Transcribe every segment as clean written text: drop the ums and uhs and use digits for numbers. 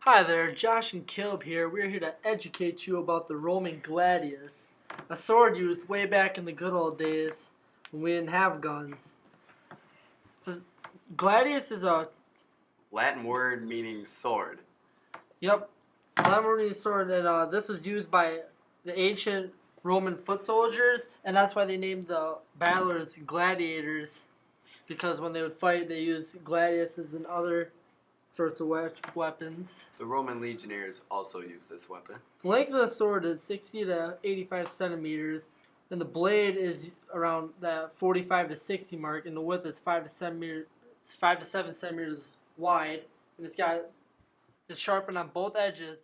Hi there, Josh and Caleb here. We're here to educate you about the Roman Gladius, a sword used way back in the good old days when we didn't have guns. The Gladius is a Latin word meaning sword. Lemanczyk sword, and this was used by the ancient Roman foot soldiers, and that's why they named the battlers gladiators, because when they would fight, they used gladiuses and other sorts of weapons. The Roman legionnaires also used this weapon. The length of the sword is 60 to 85 centimeters, and the blade is around that 45 to 60 mark, and the width is 5 to 7 centimeters wide, and it's sharpened on both edges.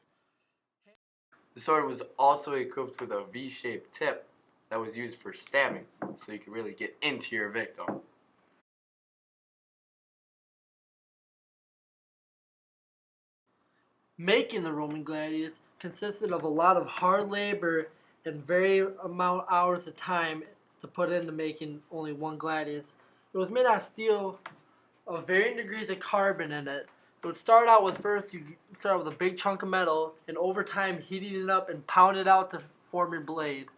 The sword was also equipped with a V-shaped tip that was used for stabbing, so you could really get into your victim. Making the Roman gladius consisted of a lot of hard labor and very amount hours of time to put into making only one gladius. It was made out of steel of varying degrees of carbon in it. It would start out with you start with a big chunk of metal, and over time heating it up and pound it out to form your blade.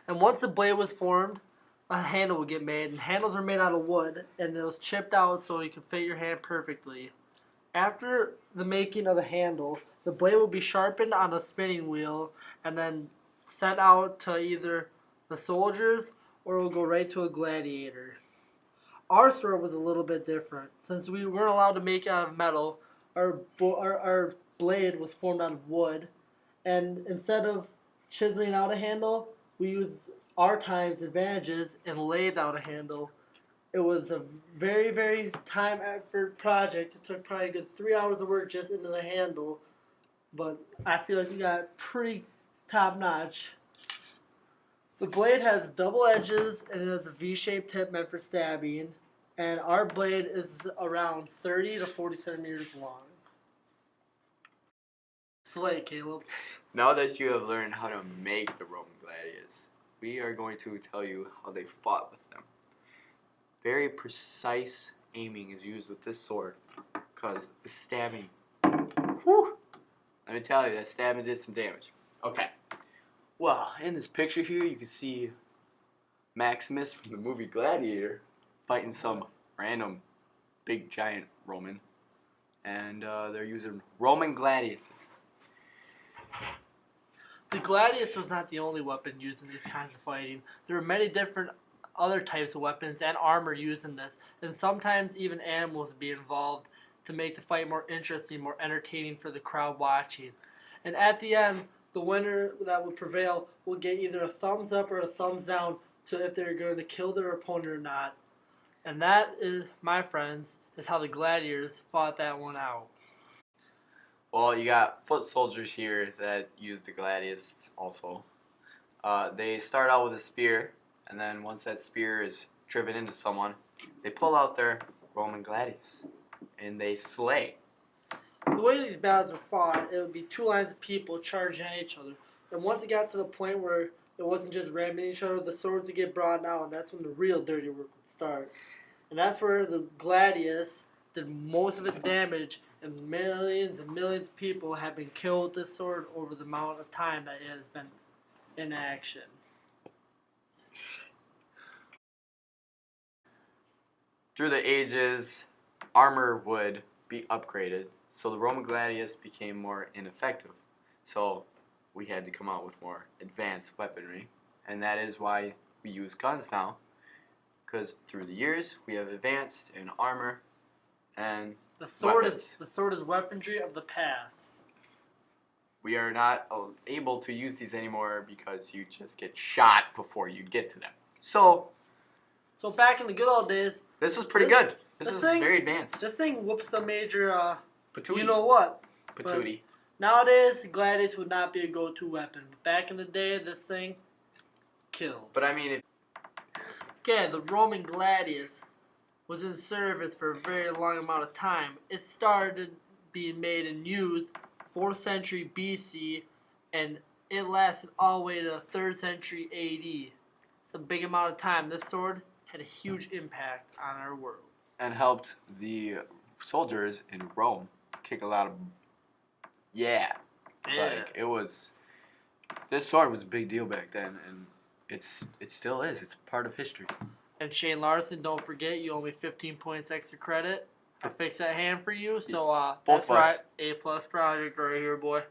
And once the blade was formed, a handle would get made, and handles were made out of wood, and it was chipped out so you could fit your hand perfectly. After the making of the handle, the blade will be sharpened on a spinning wheel and then sent out to either the soldiers or it will go right to a gladiator. Our sword was a little bit different. Since we weren't allowed to make it out of metal, our blade was formed out of wood, and instead of chiseling out a handle, we used our time's advantages and laid out a handle. It was a very, very time effort project. It took probably a good 3 hours of work just into the handle, but I feel like we got pretty top notch. The blade has double edges and it has a V-shaped tip meant for stabbing, and our blade is around 30 to 40 centimeters long. Slay, Caleb. Now that you have learned how to make the Roman gladius, we are going to tell you how they fought with them. Very precise aiming is used with this sword because the stabbing, whew, let me tell you, that stabbing did some damage. Okay, well, in this picture here you can see Maximus from the movie Gladiator fighting some random big giant Roman, and they're using Roman gladiuses. The gladius was not the only weapon used in these kinds of fighting. There were many different other types of weapons and armor used in this, and sometimes even animals would be involved to make the fight more interesting, more entertaining for the crowd watching. And at the end, the winner that would prevail will get either a thumbs up or a thumbs down to if they're going to kill their opponent or not. And that is, my friends, is how the gladiators fought that one out. Well, you got foot soldiers here that use the gladius also. They start out with a spear, and then once that spear is driven into someone, they pull out their Roman gladius, and they slay. The way these battles were fought, it would be two lines of people charging at each other. And once it got to the point where it wasn't just ramming each other, the swords would get brought out, and that's when the real dirty work would start. And that's where the gladius did most of its damage, and millions of people have been killed with this sword over the amount of time that it has been in action. Through the ages, armor would be upgraded, so the Roman gladius became more ineffective. So we had to come out with more advanced weaponry, and that is why we use guns now, because through the years we have advanced in armor and the sword weapons. is weaponry of the past. We are not able to use these anymore because you just get shot before you get to them. So back in the good old days, this was pretty good. This was very advanced. This thing whoops a major, Patootie. you know what? Patootie. Nowadays, gladius would not be a go-to weapon. But back in the day, this thing killed. But I mean, Okay, the Roman gladius was in service for a very long amount of time. It started being made and used 4th century BC, and it lasted all the way to 3rd century AD. It's a big amount of time. This sword had a huge impact on our world. And helped the soldiers in Rome kick a lot of Yeah. Yeah. Like, it was. This sword was a big deal back then, and it still is. It's part of history. And Shane Larson, don't forget, you owe me 15 points extra credit. I fixed that hand for you, so Both that's of us. right. A+ project right here, boy.